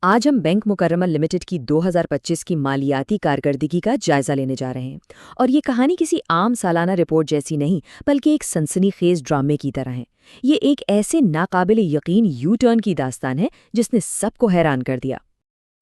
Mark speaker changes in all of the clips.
Speaker 1: آج ہم بینک مکرمہ لمیٹڈ کی 2025 کی مالیاتی کارکردگی کا جائزہ لینے جا رہے ہیں، اور یہ کہانی کسی عام سالانہ رپورٹ جیسی نہیں بلکہ ایک سنسنی خیز ڈرامے کی طرح ہے۔ یہ ایک ایسے ناقابل یقین یو ٹرن کی داستان ہے جس نے سب کو حیران کر دیا۔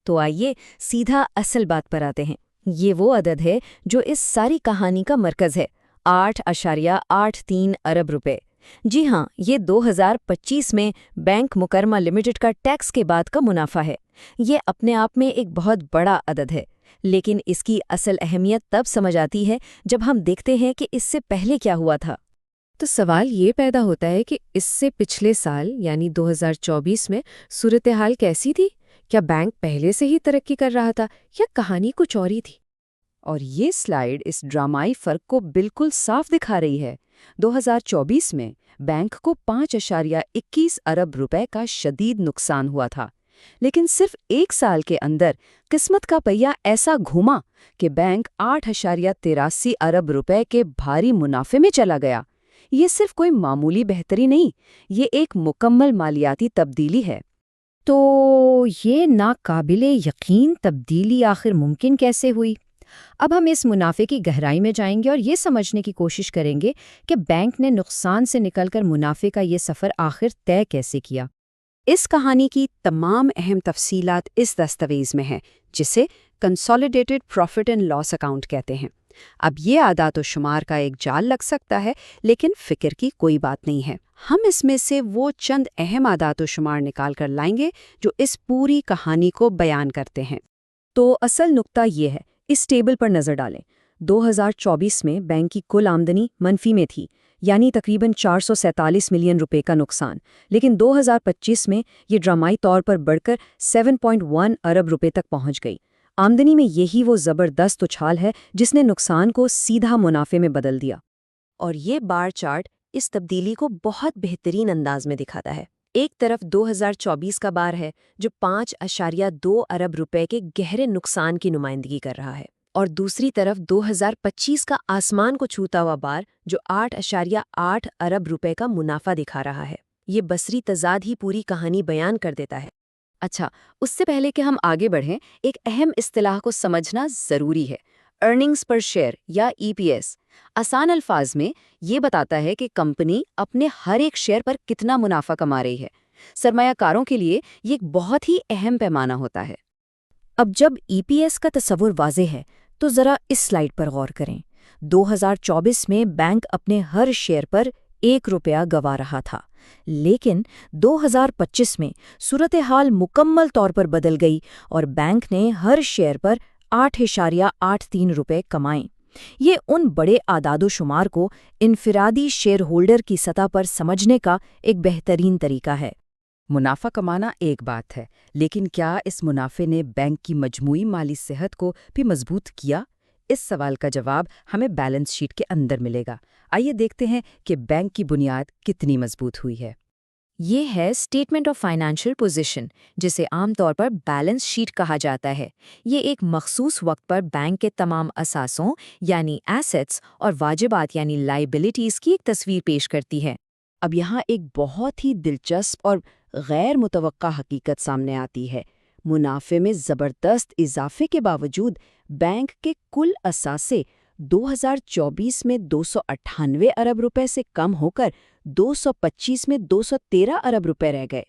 Speaker 1: تو آئیے سیدھا اصل بات پر آتے ہیں۔ یہ وہ عدد ہے جو اس ساری کہانی کا مرکز ہے، 8.83 ارب روپے۔ جی ہاں، یہ 2025 میں بینک مکرمہ لمیٹڈ کا ٹیکس کے بعد کا منافع ہے۔ یہ اپنے آپ میں ایک بہت بڑا عدد ہے، لیکن اس کی اصل اہمیت تب سمجھ آتی ہے جب ہم دیکھتے ہیں کہ اس سے پہلے کیا ہوا تھا۔
Speaker 2: تو سوال یہ پیدا ہوتا ہے کہ اس سے پچھلے سال یعنی 2024 میں صورتحال کیسی تھی؟ کیا بینک پہلے سے ہی ترقی کر رہا تھا یا کہانی کچھ اور ہی تھی؟
Speaker 1: اور یہ سلائیڈ اس ڈرامائی فرق کو بالکل صاف دکھا رہی ہے۔ 2024 میں بینک کو 5.21 ارب روپے کا شدید نقصان ہوا تھا، لیکن صرف ایک سال کے اندر قسمت کا پہیہ ایسا گھوما کہ بینک 8.83 ارب روپے کے بھاری منافع میں چلا گیا۔ یہ صرف کوئی معمولی بہتری نہیں، یہ ایک مکمل مالیاتی تبدیلی ہے۔
Speaker 2: تو یہ ناقابل یقین تبدیلی آخر ممکن کیسے ہوئی؟ اب ہم اس منافع کی گہرائی میں جائیں گے اور یہ سمجھنے کی کوشش کریں گے کہ بینک نے نقصان سے نکل کر منافع کا یہ سفر آخر طے کیسے کیا۔
Speaker 1: اس کہانی کی تمام اہم تفصیلات اس دستاویز میں ہیں، جسے consolidated profit and loss account کہتے ہیں۔ اب یہ اعداد و شمار کا ایک جال لگ سکتا ہے، لیکن فکر کی کوئی بات نہیں ہے۔ ہم اس میں سے وہ چند اہم اعداد و شمار نکال کر لائیں گے جو اس پوری کہانی کو بیان کرتے ہیں۔ تو اصل نقطہ یہ ہے، اس ٹیبل پر نظر ڈالیں۔ 2024 میں بینک کی کل آمدنی منفی میں تھی، یعنی تقریباً 447 ملین روپے کا نقصان، لیکن 2025 میں یہ ڈرامائی طور پر بڑھ کر 7.1 ارب روپے تک پہنچ گئی۔ آمدنی میں یہی وہ زبردست اچھال ہے جس نے نقصان کو سیدھا منافع میں بدل دیا۔ اور یہ بار چارٹ اس تبدیلی کو بہت بہترین انداز میں دکھاتا ہے۔ ایک طرف 2024 کا بار ہے جو 5.2 ارب روپے کے گہرے نقصان کی نمائندگی کر رہا ہے، اور دوسری طرف 2025 کا آسمان کو چھوتا ہوا بار جو 8.8 ارب روپے کا منافع دکھا رہا ہے۔ یہ بصری تضاد ہی پوری کہانی بیان کر دیتا ہے۔ اچھا، اس سے پہلے کہ ہم آگے بڑھیں، ایک اہم اصطلاح کو سمجھنا ضروری ہے، ارننگز پر شیئر یا ای پی ایس۔ آسان الفاظ میں یہ بتاتا ہے کہ کمپنی اپنے ہر ایک شیئر پر کتنا منافع کما رہی ہے۔ سرمایہ کاروں کے لیے یہ ایک بہت ہی اہم پیمانہ ہوتا ہے۔ اب جب ای پی ایس کا تصور واضح ہے تو ذرا اس سلائیڈ پر غور کریں۔ 2024 میں بینک اپنے ہر شیئر پر 1 روپیہ گوا رہا تھا، لیکن 2025 میں صورتحال مکمل طور پر بدل گئی اور بینک نے ہر شیئر پر 8.83 روپے کمائے۔ یہ ان بڑے اعداد و شمار کو انفرادی شیئر ہولڈر کی سطح پر سمجھنے کا ایک بہترین طریقہ ہے۔ منافع کمانا ایک بات ہے، لیکن کیا اس منافع نے بینک کی مجموعی مالی صحت کو بھی مضبوط کیا؟ اس سوال کا جواب ہمیں بیلنس شیٹ کے اندر ملے گا۔ آئیے دیکھتے ہیں کہ بینک کی بنیاد کتنی مضبوط ہوئی ہے۔ یہ ہے اسٹیٹمنٹ آف فائنانشل پوزیشن، جسے عام طور پر بیلنس شیٹ کہا جاتا ہے۔ یہ ایک مخصوص وقت پر بینک کے تمام اثاثوں یعنی ایسٹس اور واجبات یعنی لائبلٹیز کی ایک تصویر پیش کرتی ہے۔ اب یہاں ایک بہت ہی دلچسپ اور غیر متوقع حقیقت سامنے آتی ہے۔ منافع میں زبردست اضافے کے باوجود بینک کے کل اثاثے 2024 میں 298 ارب روپے سے کم ہو کر 2025 میں 213 ارب روپے رہ گئے۔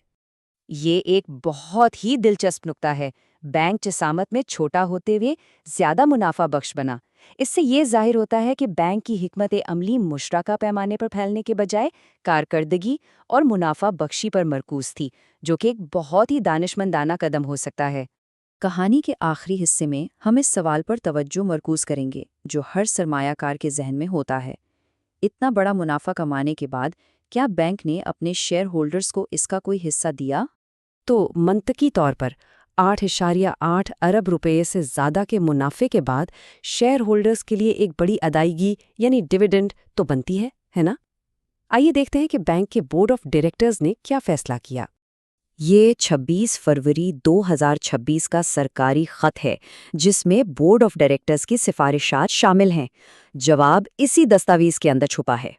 Speaker 1: یہ ایک بہت ہی دلچسپ نقطہ ہے۔ بینک جسامت میں چھوٹا ہوتے ہوئے زیادہ منافع بخش بنا۔ اس سے یہ ظاہر ہوتا ہے کہ بینک کی حکمت عملی مشترکہ پیمانے پر پھیلنے کے بجائے کارکردگی اور منافع بخشی پر مرکوز تھی، جو کہ ایک بہت ہی دانشمندانہ قدم ہو سکتا ہے۔ کہانی کے آخری حصے میں ہم اس سوال پر توجہ مرکوز کریں گے جو ہر سرمایہ کار کے ذہن میں ہوتا ہے۔ اتنا بڑا منافع کمانے کے بعد کیا بینک نے اپنے شیئر ہولڈرز کو اس کا کوئی حصہ دیا؟ تو منطقی طور پر 8.8 ارب روپے سے زیادہ کے منافع کے بعد شیئر ہولڈرز کے لیے ایک بڑی ادائیگی یعنی ڈیویڈنڈ تو بنتی ہے نا؟ آئیے دیکھتے ہیں کہ بینک کے بورڈ آف ڈائریکٹرز نے کیا فیصلہ کیا۔ یہ 26 فروری 2026 کا سرکاری خط ہے جس میں بورڈ آف ڈائریکٹرز کی سفارشات شامل ہیں۔ جواب اسی دستاویز کے اندر چھپا ہے،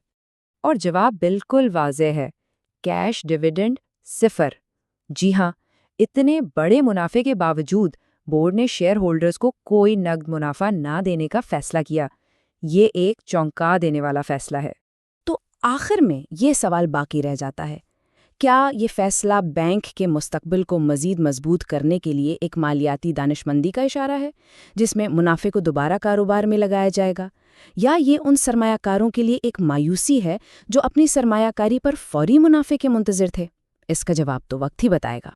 Speaker 1: اور جواب بالکل واضح ہے، کیش ڈیویڈنڈ 0۔ جی ہاں،
Speaker 2: اتنے بڑے منافع کے باوجود بورڈ نے شیئر ہولڈرز کو کوئی نقد منافع نہ دینے کا فیصلہ کیا۔ یہ ایک چونکا دینے والا فیصلہ ہے۔ تو آخر میں یہ سوال باقی رہ جاتا ہے، کیا یہ فیصلہ بینک کے مستقبل کو مزید مضبوط کرنے کے لیے ایک مالیاتی دانشمندی کا اشارہ ہے، جس میں منافع کو دوبارہ کاروبار میں لگایا جائے گا، یا یہ ان سرمایہ کاروں کے لیے ایک مایوسی ہے جو اپنی سرمایہ کاری پر فوری منافع کے منتظر تھے؟ اس کا جواب تو وقت ہی بتائے گا۔